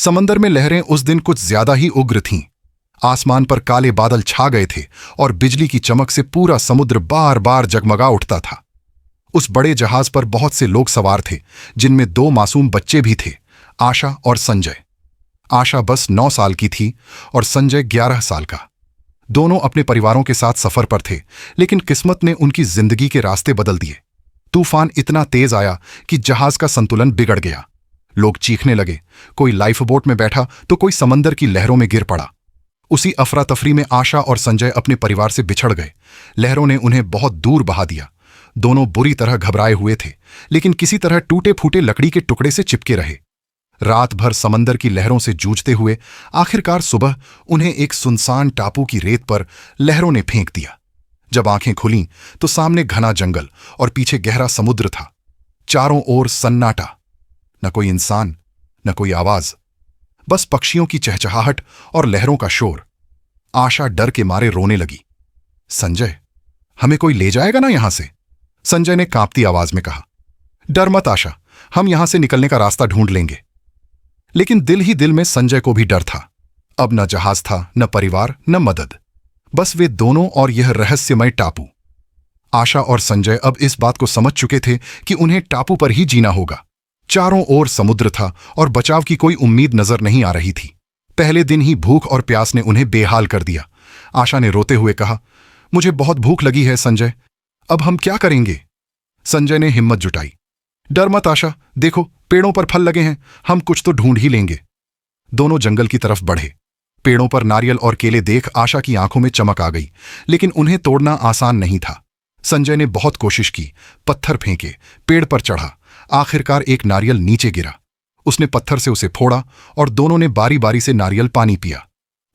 समंदर में लहरें उस दिन कुछ ज्यादा ही उग्र थीं। आसमान पर काले बादल छा गए थे और बिजली की चमक से पूरा समुद्र बार बार जगमगा उठता था। उस बड़े जहाज पर बहुत से लोग सवार थे, जिनमें 2 मासूम बच्चे भी थे, आशा और संजय। आशा बस 9 साल की थी और संजय 11 साल का। दोनों अपने परिवारों के साथ सफर पर थे, लेकिन किस्मत ने उनकी जिंदगी के रास्ते बदल दिए। तूफान इतना तेज आया कि जहाज का संतुलन बिगड़ गया। लोग चीखने लगे, कोई लाइफ बोट में बैठा तो कोई समंदर की लहरों में गिर पड़ा। उसी अफरा तफरी में आशा और संजय अपने परिवार से बिछड़ गए। लहरों ने उन्हें बहुत दूर बहा दिया। दोनों बुरी तरह घबराए हुए थे, लेकिन किसी तरह टूटे फूटे लकड़ी के टुकड़े से चिपके रहे। रात भर समंदर की लहरों से जूझते हुए आखिरकार सुबह उन्हें एक सुनसान टापू की रेत पर लहरों ने फेंक दिया। जब आंखें खुलीं तो सामने घना जंगल और पीछे गहरा समुद्र था। चारों ओर सन्नाटा, न कोई इंसान, न कोई आवाज, बस पक्षियों की चहचहाहट और लहरों का शोर। आशा डर के मारे रोने लगी। संजय, हमें कोई ले जाएगा ना यहां से? संजय ने कांपती आवाज में कहा। डर मत आशा, हम यहां से निकलने का रास्ता ढूंढ लेंगे। लेकिन दिल ही दिल में संजय को भी डर था। अब न जहाज था, न परिवार, न मदद, बस वे दोनों और यह रहस्यमय टापू। आशा और संजय अब इस बात को समझ चुके थे कि उन्हें टापू पर ही जीना होगा। चारों ओर समुद्र था और बचाव की कोई उम्मीद नजर नहीं आ रही थी। पहले दिन ही भूख और प्यास ने उन्हें बेहाल कर दिया। आशा ने रोते हुए कहा, मुझे बहुत भूख लगी है संजय, अब हम क्या करेंगे? संजय ने हिम्मत जुटाई। डर मत आशा, देखो पेड़ों पर फल लगे हैं, हम कुछ तो ढूंढ ही लेंगे। दोनों जंगल की तरफ बढ़े। पेड़ों पर नारियल और केले देख आशा की आंखों में चमक आ गई, लेकिन उन्हें तोड़ना आसान नहीं था। संजय ने बहुत कोशिश की, पत्थर फेंके, पेड़ पर चढ़ा। आखिरकार एक नारियल नीचे गिरा। उसने पत्थर से उसे फोड़ा और दोनों ने बारी बारी से नारियल पानी पिया।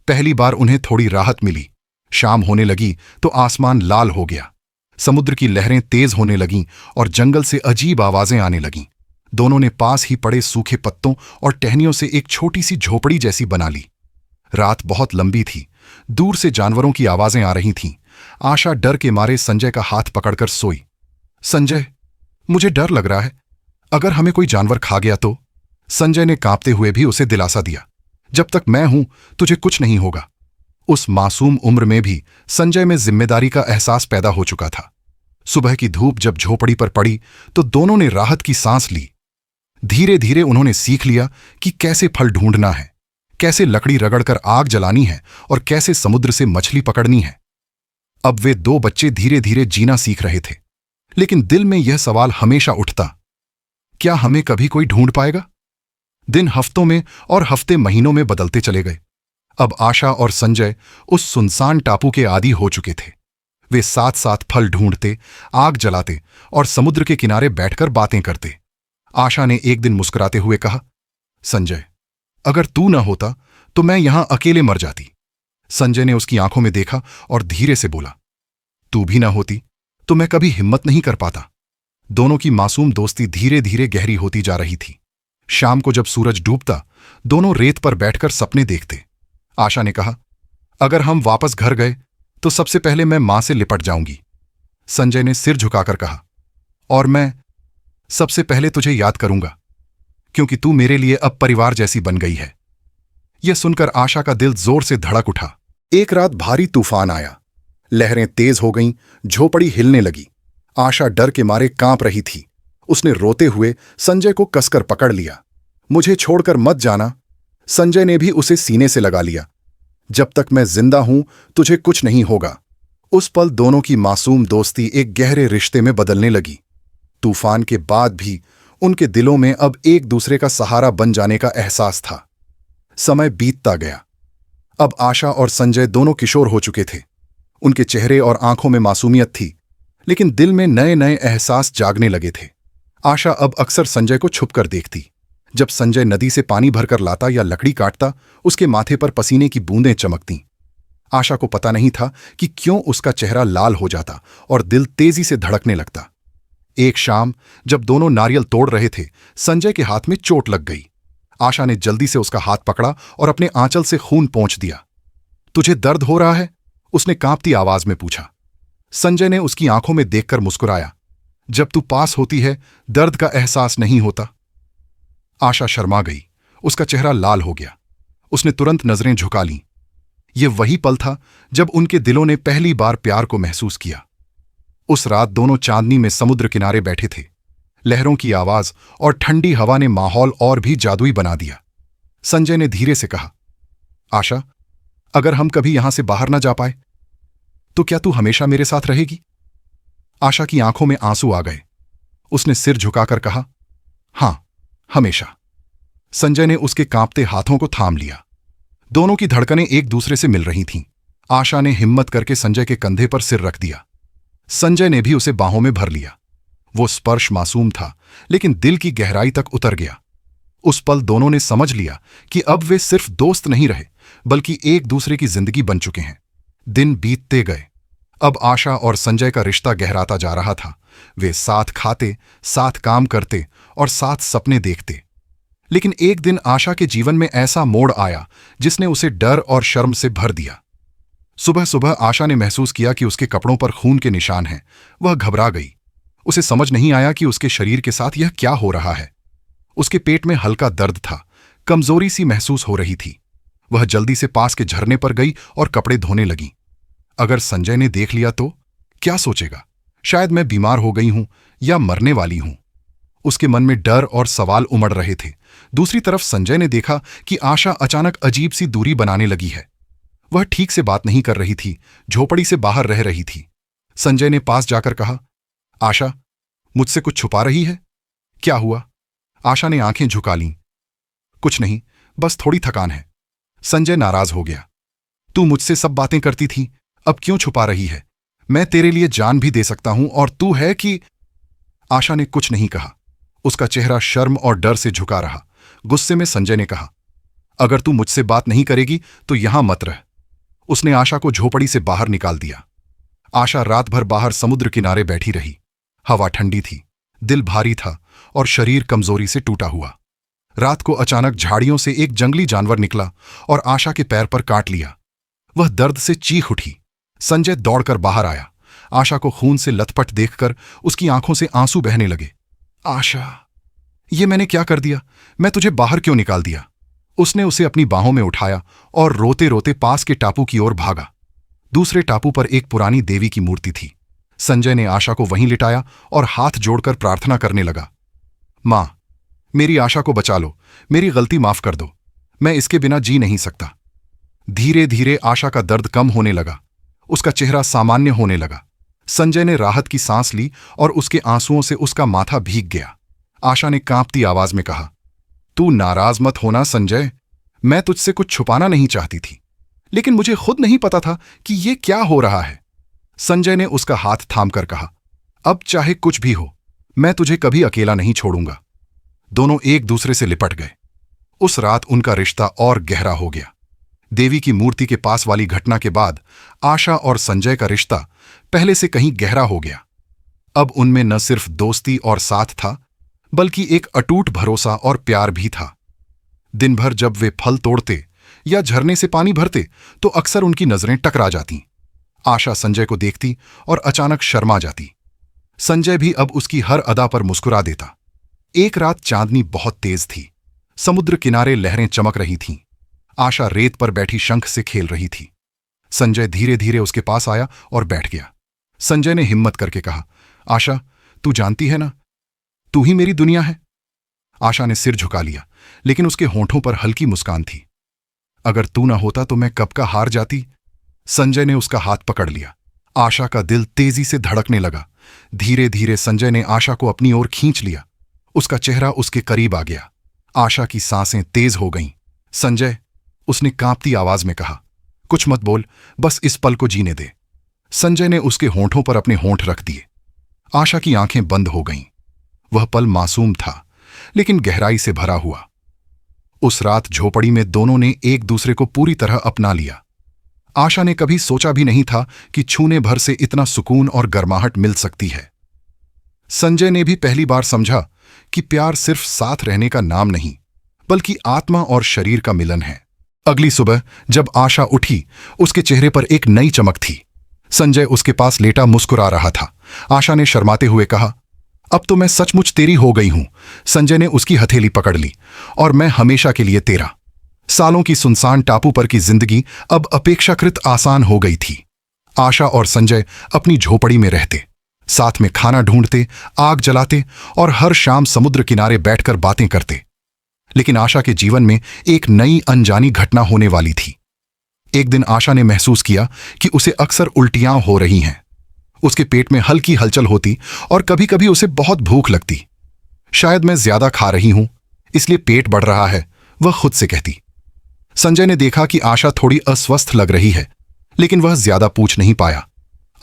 पहली बार उन्हें थोड़ी राहत मिली। शाम होने लगी तो आसमान लाल हो गया। समुद्र की लहरें तेज होने लगीं और जंगल से अजीब आवाजें आने लगीं। दोनों ने पास ही पड़े सूखे पत्तों और टहनियों से एक छोटी सी झोपड़ी जैसी बना ली। रात बहुत लंबी थी। दूर से जानवरों की आवाजें आ रही थीं। आशा डर के मारे संजय का हाथ पकड़कर सोई। संजय, मुझे डर लग रहा है, अगर हमें कोई जानवर खा गया तो? संजय ने कांपते हुए भी उसे दिलासा दिया, जब तक मैं हूं तुझे कुछ नहीं होगा। उस मासूम उम्र में भी संजय में जिम्मेदारी का एहसास पैदा हो चुका था। सुबह की धूप जब झोपड़ी पर पड़ी तो दोनों ने राहत की सांस ली। धीरे धीरे उन्होंने सीख लिया कि कैसे फल ढूंढना है, कैसे लकड़ी रगड़कर आग जलानी है और कैसे समुद्र से मछली पकड़नी है। अब वे 2 बच्चे धीरे धीरे जीना सीख रहे थे, लेकिन दिल में यह सवाल हमेशा उठता, क्या हमें कभी कोई ढूंढ पाएगा? दिन हफ्तों में और हफ्ते महीनों में बदलते चले गए। अब आशा और संजय उस सुनसान टापू के आदी हो चुके थे। वे साथ साथ फल ढूंढते, आग जलाते और समुद्र के किनारे बैठकर बातें करते। आशा ने एक दिन मुस्कुराते हुए कहा, संजय, अगर तू न होता तो मैं यहां अकेले मर जाती। संजय ने उसकी आंखों में देखा और धीरे से बोला, तू भी न होती तो मैं कभी हिम्मत नहीं कर पाता। दोनों की मासूम दोस्ती धीरे धीरे गहरी होती जा रही थी। शाम को जब सूरज डूबता, दोनों रेत पर बैठकर सपने देखते। आशा ने कहा, अगर हम वापस घर गए तो सबसे पहले मैं मां से लिपट जाऊंगी। संजय ने सिर झुकाकर कहा, और मैं सबसे पहले तुझे याद करूंगा, क्योंकि तू मेरे लिए अब परिवार जैसी बन गई है। यह सुनकर आशा का दिल जोर से धड़क उठा। एक रात भारी तूफान आया। लहरें तेज हो गईं, झोपड़ी हिलने लगी। आशा डर के मारे कांप रही थी। उसने रोते हुए संजय को कसकर पकड़ लिया। मुझे छोड़कर मत जाना। संजय ने भी उसे सीने से लगा लिया। जब तक मैं जिंदा हूं तुझे कुछ नहीं होगा। उस पल दोनों की मासूम दोस्ती एक गहरे रिश्ते में बदलने लगी। तूफान के बाद भी उनके दिलों में अब एक दूसरे का सहारा बन जाने का एहसास था। समय बीतता गया। अब आशा और संजय दोनों किशोर हो चुके थे। उनके चेहरे और आंखों में मासूमियत थी, लेकिन दिल में नए नए एहसास जागने लगे थे। आशा अब अक्सर संजय को छुपकर देखती। जब संजय नदी से पानी भरकर लाता या लकड़ी काटता, उसके माथे पर पसीने की बूंदें चमकतीं। आशा को पता नहीं था कि क्यों उसका चेहरा लाल हो जाता और दिल तेजी से धड़कने लगता। एक शाम जब दोनों नारियल तोड़ रहे थे, संजय के हाथ में चोट लग गई। आशा ने जल्दी से उसका हाथ पकड़ा और अपने आंचल से खून पोंछ दिया। तुझे दर्द हो रहा है? उसने कांपती आवाज में पूछा। संजय ने उसकी आंखों में देखकर मुस्कुराया। जब तू पास होती है दर्द का एहसास नहीं होता। आशा शर्मा गई। उसका चेहरा लाल हो गया। उसने तुरंत नजरें झुका लीं। ये वही पल था जब उनके दिलों ने पहली बार प्यार को महसूस किया। उस रात दोनों चांदनी में समुद्र किनारे बैठे थे। लहरों की आवाज और ठंडी हवा ने माहौल और भी जादुई बना दिया। संजय ने धीरे से कहा, आशा, अगर हम कभी यहां से बाहर ना जा पाए तो क्या तू हमेशा मेरे साथ रहेगी? आशा की आंखों में आंसू आ गए। उसने सिर झुकाकर कहा, हां, हमेशा। संजय ने उसके कांपते हाथों को थाम लिया। दोनों की धड़कनें एक दूसरे से मिल रही थीं। आशा ने हिम्मत करके संजय के कंधे पर सिर रख दिया। संजय ने भी उसे बाहों में भर लिया। वो स्पर्श मासूम था, लेकिन दिल की गहराई तक उतर गया। उस पल दोनों ने समझ लिया कि अब वे सिर्फ दोस्त नहीं रहे, बल्कि एक दूसरे की जिंदगी बन चुके हैं। दिन बीतते गए। अब आशा और संजय का रिश्ता गहराता जा रहा था। वे साथ खाते, साथ काम करते और साथ सपने देखते। लेकिन एक दिन आशा के जीवन में ऐसा मोड़ आया जिसने उसे डर और शर्म से भर दिया। सुबह सुबह आशा ने महसूस किया कि उसके कपड़ों पर खून के निशान हैं। वह घबरा गई। उसे समझ नहीं आया कि उसके शरीर के साथ यह क्या हो रहा है। उसके पेट में हल्का दर्द था, कमजोरी सी महसूस हो रही थी। वह जल्दी से पास के झरने पर गई और कपड़े धोने लगी। अगर संजय ने देख लिया तो क्या सोचेगा? शायद मैं बीमार हो गई हूं या मरने वाली हूं। उसके मन में डर और सवाल उमड़ रहे थे। दूसरी तरफ संजय ने देखा कि आशा अचानक अजीब सी दूरी बनाने लगी है। वह ठीक से बात नहीं कर रही थी, झोपड़ी से बाहर रह रही थी। संजय ने पास जाकर कहा, आशा, मुझसे कुछ छुपा रही है? क्या हुआ? आशा ने आंखें झुका लीं। कुछ नहीं, बस थोड़ी थकान है। संजय नाराज हो गया। तू मुझसे सब बातें करती थी, अब क्यों छुपा रही है? मैं तेरे लिए जान भी दे सकता हूं और तू है कि... आशा ने कुछ नहीं कहा। उसका चेहरा शर्म और डर से झुका रहा। गुस्से में संजय ने कहा, अगर तू मुझसे बात नहीं करेगी तो यहां मत रह। उसने आशा को झोपड़ी से बाहर निकाल दिया। आशा रात भर बाहर समुद्र किनारे बैठी रही। हवा ठंडी थी, दिल भारी था और शरीर कमजोरी से टूटा हुआ। रात को अचानक झाड़ियों से एक जंगली जानवर निकला और आशा के पैर पर काट लिया। वह दर्द से चीख उठी। संजय दौड़कर बाहर आया। आशा को खून से लथपथ देखकर उसकी आंखों से आंसू बहने लगे। आशा, ये मैंने क्या कर दिया? मैं तुझे बाहर क्यों निकाल दिया? उसने उसे अपनी बाहों में उठाया और रोते रोते पास के टापू की ओर भागा। दूसरे टापू पर एक पुरानी देवी की मूर्ति थी। संजय ने आशा को वहीं लिटाया और हाथ जोड़कर प्रार्थना करने लगा, मां, मेरी आशा को बचा लो, मेरी गलती माफ कर दो, मैं इसके बिना जी नहीं सकता। धीरे धीरे आशा का दर्द कम होने लगा। उसका चेहरा सामान्य होने लगा। संजय ने राहत की सांस ली और उसके आंसुओं से उसका माथा भीग गया। आशा ने कांपती आवाज में कहा, तू नाराज मत होना संजय, मैं तुझसे कुछ छुपाना नहीं चाहती थी, लेकिन मुझे खुद नहीं पता था कि ये क्या हो रहा है। संजय ने उसका हाथ थामकर कहा, अब चाहे कुछ भी हो, मैं तुझे कभी अकेला नहीं छोड़ूंगा। दोनों एक दूसरे से लिपट गए। उस रात उनका रिश्ता और गहरा हो गया। देवी की मूर्ति के पास वाली घटना के बाद आशा और संजय का रिश्ता पहले से कहीं गहरा हो गया। अब उनमें न सिर्फ दोस्ती और साथ था, बल्कि एक अटूट भरोसा और प्यार भी था। दिन भर जब वे फल तोड़ते या झरने से पानी भरते तो अक्सर उनकी नजरें टकरा जातीं। आशा संजय को देखती और अचानक शर्मा जाती। संजय भी अब उसकी हर अदा पर मुस्कुरा देता। एक रात चांदनी बहुत तेज थी। समुद्र किनारे लहरें चमक रही थीं। आशा रेत पर बैठी शंख से खेल रही थी। संजय धीरे धीरे उसके पास आया और बैठ गया। संजय ने हिम्मत करके कहा, आशा, तू जानती है ना, तू ही मेरी दुनिया है। आशा ने सिर झुका लिया, लेकिन उसके होंठों पर हल्की मुस्कान थी। अगर तू ना होता तो मैं कब का हार जाती। संजय ने उसका हाथ पकड़ लिया। आशा का दिल तेजी से धड़कने लगा। धीरे धीरे संजय ने आशा को अपनी ओर खींच लिया। उसका चेहरा उसके करीब आ गया। आशा की सांसें तेज हो गईं। संजय, उसने कांपती आवाज में कहा, कुछ मत बोल, बस इस पल को जीने दे। संजय ने उसके होंठों पर अपने होंठ रख दिए। आशा की आंखें बंद हो गईं। वह पल मासूम था, लेकिन गहराई से भरा हुआ। उस रात झोपड़ी में दोनों ने एक दूसरे को पूरी तरह अपना लिया। आशा ने कभी सोचा भी नहीं था कि छूने भर से इतना सुकून और गर्माहट मिल सकती है। संजय ने भी पहली बार समझा कि प्यार सिर्फ साथ रहने का नाम नहीं, बल्कि आत्मा और शरीर का मिलन है। अगली सुबह जब आशा उठी, उसके चेहरे पर एक नई चमक थी। संजय उसके पास लेटा मुस्कुरा रहा था। आशा ने शर्माते हुए कहा, अब तो मैं सचमुच तेरी हो गई हूं। संजय ने उसकी हथेली पकड़ ली। और मैं हमेशा के लिए तेरा। सालों की सुनसान टापू पर की जिंदगी अब अपेक्षाकृत आसान हो गई थी। आशा और संजय अपनी झोपड़ी में रहते, साथ में खाना ढूंढते, आग जलाते और हर शाम समुद्र किनारे बैठकर बातें करते। लेकिन आशा के जीवन में एक नई अनजानी घटना होने वाली थी। एक दिन आशा ने महसूस किया कि उसे अक्सर उल्टियां हो रही हैं। उसके पेट में हल्की हलचल होती और कभी कभी उसे बहुत भूख लगती। शायद मैं ज्यादा खा रही हूं, इसलिए पेट बढ़ रहा है, वह खुद से कहती। संजय ने देखा कि आशा थोड़ी अस्वस्थ लग रही है, लेकिन वह ज्यादा पूछ नहीं पाया।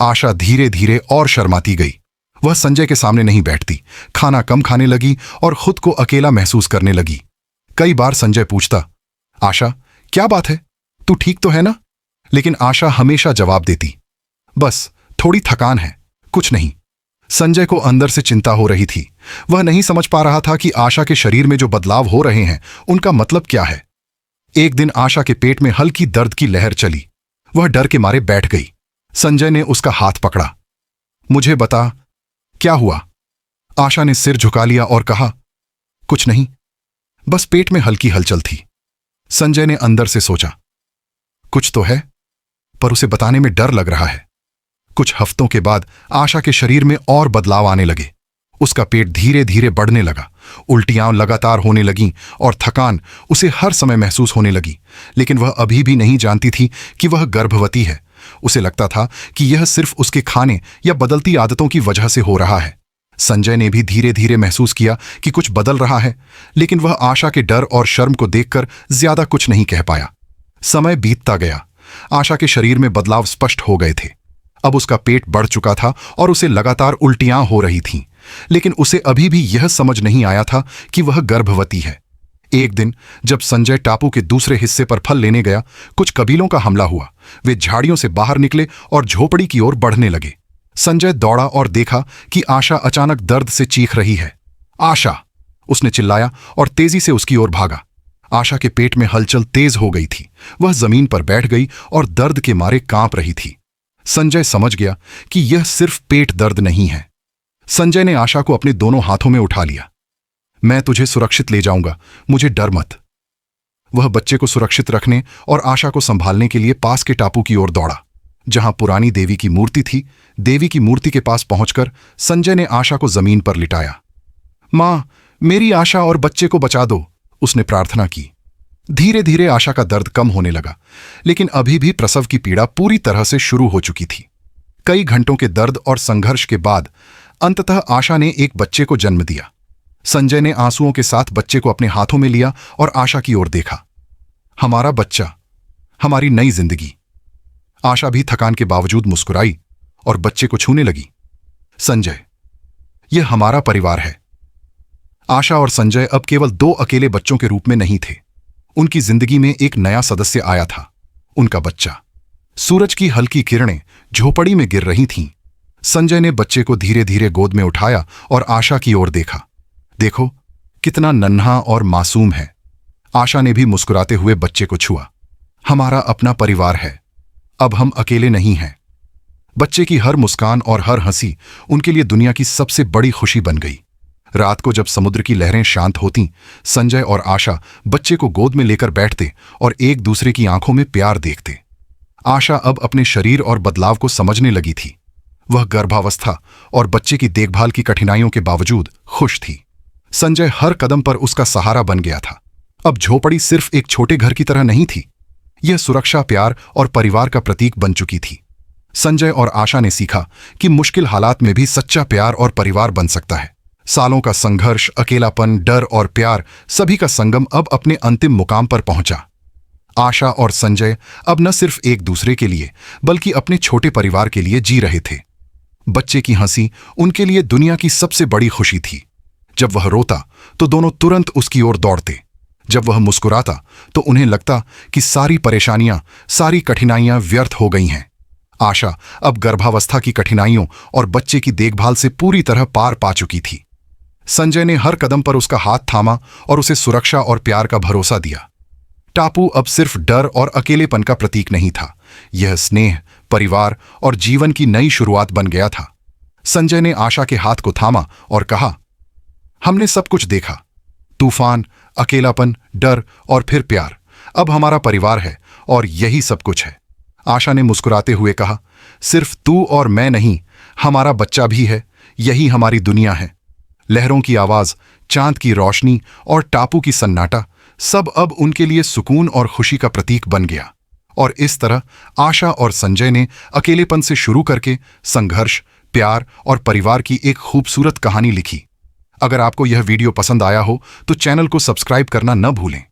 आशा धीरे धीरे और शर्माती गई। वह संजय के सामने नहीं बैठती, खाना कम खाने लगी और खुद को अकेला महसूस करने लगी। कई बार संजय पूछता, आशा क्या बात है, तू ठीक तो है ना? लेकिन आशा हमेशा जवाब देती, बस थोड़ी थकान है, कुछ नहीं। संजय को अंदर से चिंता हो रही थी। वह नहीं समझ पा रहा था कि आशा के शरीर में जो बदलाव हो रहे हैं उनका मतलब क्या है। एक दिन आशा के पेट में हल्की दर्द की लहर चली। वह डर के मारे बैठ गई। संजय ने उसका हाथ पकड़ा। मुझे बता, क्या हुआ? आशा ने सिर झुका लिया और कहा, कुछ नहीं, बस पेट में हल्की हलचल थी। संजय ने अंदर से सोचा, कुछ तो है, पर उसे बताने में डर लग रहा है। कुछ हफ्तों के बाद आशा के शरीर में और बदलाव आने लगे। उसका पेट धीरे धीरे बढ़ने लगा, उल्टियां लगातार होने लगीं और थकान उसे हर समय महसूस होने लगी। लेकिन वह अभी भी नहीं जानती थी कि वह गर्भवती है। उसे लगता था कि यह सिर्फ उसके खाने या बदलती आदतों की वजह से हो रहा है। संजय ने भी धीरे धीरे महसूस किया कि कुछ बदल रहा है, लेकिन वह आशा के डर और शर्म को देखकर ज्यादा कुछ नहीं कह पाया। समय बीतता गया। आशा के शरीर में बदलाव स्पष्ट हो गए थे। अब उसका पेट बढ़ चुका था और उसे लगातार उल्टियां हो रही थीं। लेकिन उसे अभी भी यह समझ नहीं आया था कि वह गर्भवती है। एक दिन जब संजय टापू के दूसरे हिस्से पर फल लेने गया, कुछ कबीलों का हमला हुआ। वे झाड़ियों से बाहर निकले और झोपड़ी की ओर बढ़ने लगे। संजय दौड़ा और देखा कि आशा अचानक दर्द से चीख रही है। आशा! उसने चिल्लाया और तेजी से उसकी ओर भागा। आशा के पेट में हलचल तेज हो गई थी। वह जमीन पर बैठ गई और दर्द के मारे कांप रही थी। संजय समझ गया कि यह सिर्फ पेट दर्द नहीं है। संजय ने आशा को अपने दोनों हाथों में उठा लिया। मैं तुझे सुरक्षित ले जाऊंगा, मुझे डर मत। वह बच्चे को सुरक्षित रखने और आशा को संभालने के लिए पास के टापू की ओर दौड़ा, जहां पुरानी देवी की मूर्ति थी। देवी की मूर्ति के पास पहुंचकर संजय ने आशा को जमीन पर लिटाया। मां, मेरी आशा और बच्चे को बचा दो, उसने प्रार्थना की। धीरे धीरे आशा का दर्द कम होने लगा, लेकिन अभी भी प्रसव की पीड़ा पूरी तरह से शुरू हो चुकी थी। कई घंटों के दर्द और संघर्ष के बाद अंततः आशा ने एक बच्चे को जन्म दिया। संजय ने आंसुओं के साथ बच्चे को अपने हाथों में लिया और आशा की ओर देखा। हमारा बच्चा, हमारी नई जिंदगी। आशा भी थकान के बावजूद मुस्कुराई और बच्चे को छूने लगी। संजय, यह हमारा परिवार है। आशा और संजय अब केवल दो अकेले बच्चों के रूप में नहीं थे। उनकी जिंदगी में एक नया सदस्य आया था, उनका बच्चा। सूरज की हल्की किरणें झोपड़ी में गिर रही थीं। संजय ने बच्चे को धीरे धीरे गोद में उठाया और आशा की ओर देखा। देखो, कितना नन्हा और मासूम है। आशा ने भी मुस्कुराते हुए बच्चे को छुआ। हमारा अपना परिवार है, अब हम अकेले नहीं हैं। बच्चे की हर मुस्कान और हर हंसी उनके लिए दुनिया की सबसे बड़ी खुशी बन गई। रात को जब समुद्र की लहरें शांत होतीं, संजय और आशा बच्चे को गोद में लेकर बैठते और एक दूसरे की आंखों में प्यार देखते। आशा अब अपने शरीर और बदलाव को समझने लगी थी। वह गर्भावस्था और बच्चे की देखभाल की कठिनाइयों के बावजूद खुश थी। संजय हर कदम पर उसका सहारा बन गया था। अब झोपड़ी सिर्फ एक छोटे घर की तरह नहीं थी, यह सुरक्षा, प्यार और परिवार का प्रतीक बन चुकी थी। संजय और आशा ने सीखा कि मुश्किल हालात में भी सच्चा प्यार और परिवार बन सकता है। सालों का संघर्ष, अकेलापन, डर और प्यार, सभी का संगम अब अपने अंतिम मुकाम पर पहुंचा। आशा और संजय अब न सिर्फ एक दूसरे के लिए बल्कि अपने छोटे परिवार के लिए जी रहे थे। बच्चे की हंसी उनके लिए दुनिया की सबसे बड़ी खुशी थी। जब वह रोता तो दोनों तुरंत उसकी ओर दौड़ते। जब वह मुस्कुराता तो उन्हें लगता कि सारी परेशानियां, सारी कठिनाइयां व्यर्थ हो गई हैं। आशा अब गर्भावस्था की कठिनाइयों और बच्चे की देखभाल से पूरी तरह पार पा चुकी थी। संजय ने हर कदम पर उसका हाथ थामा और उसे सुरक्षा और प्यार का भरोसा दिया। टापू अब सिर्फ डर और अकेलेपन का प्रतीक नहीं था, यह स्नेह, परिवार और जीवन की नई शुरुआत बन गया था। संजय ने आशा के हाथ को थामा और कहा, हमने सब कुछ देखा, तूफान, अकेलापन, डर और फिर प्यार। अब हमारा परिवार है और यही सब कुछ है। आशा ने मुस्कुराते हुए कहा, सिर्फ तू और मैं नहीं, हमारा बच्चा भी है, यही हमारी दुनिया है। लहरों की आवाज, चांद की रोशनी और टापू की सन्नाटा सब अब उनके लिए सुकून और खुशी का प्रतीक बन गया। और इस तरह आशा और संजय ने अकेलेपन से शुरू करके संघर्ष, प्यार और परिवार की एक खूबसूरत कहानी लिखी। अगर आपको यह वीडियो पसंद आया हो तो चैनल को सब्सक्राइब करना न भूलें।